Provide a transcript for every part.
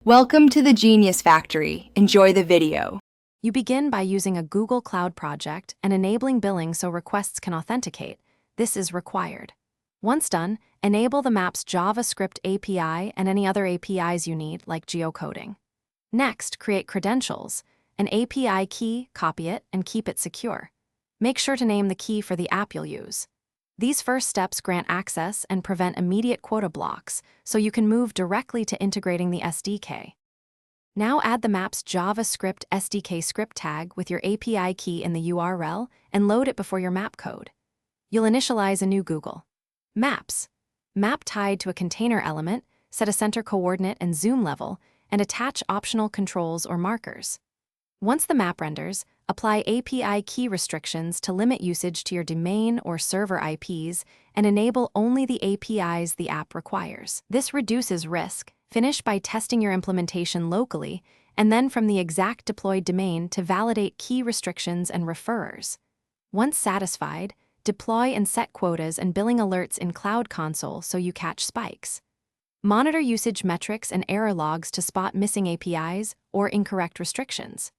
Welcome to the Genius Factory. Enjoy the video. You begin by using a Google Cloud project and enabling billing so requests can authenticate. This is required. Once done, enable the map's JavaScript API and any other APIs you need, like geocoding. Next, create credentials, an API key, copy it, and keep it secure. Make sure to name the key for the app you'll use. These first steps grant access and prevent immediate quota blocks, so you can move directly to integrating the SDK. Now add the map's JavaScript SDK script tag with your API key in the URL and load it before your map code. You'll initialize a new Google Maps map tied to a container element, set a center coordinate and zoom level, and attach optional controls or markers. Once the map renders, apply API key restrictions to limit usage to your domain or server IPs and enable only the APIs the app requires. This reduces risk. Finish by testing your implementation locally and then from the exact deployed domain to validate key restrictions and referrers. Once satisfied, deploy and set quotas and billing alerts in Cloud Console so you catch spikes. Monitor usage metrics and error logs to spot missing APIs or incorrect restrictions.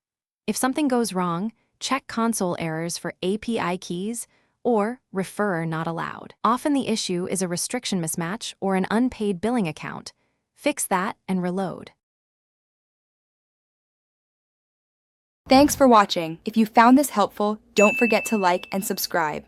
If something goes wrong, check console errors for API keys or referrer not allowed. Often the issue is a restriction mismatch or an unpaid billing account. Fix that and reload. Thanks for watching. If you found this helpful, don't forget to like and subscribe.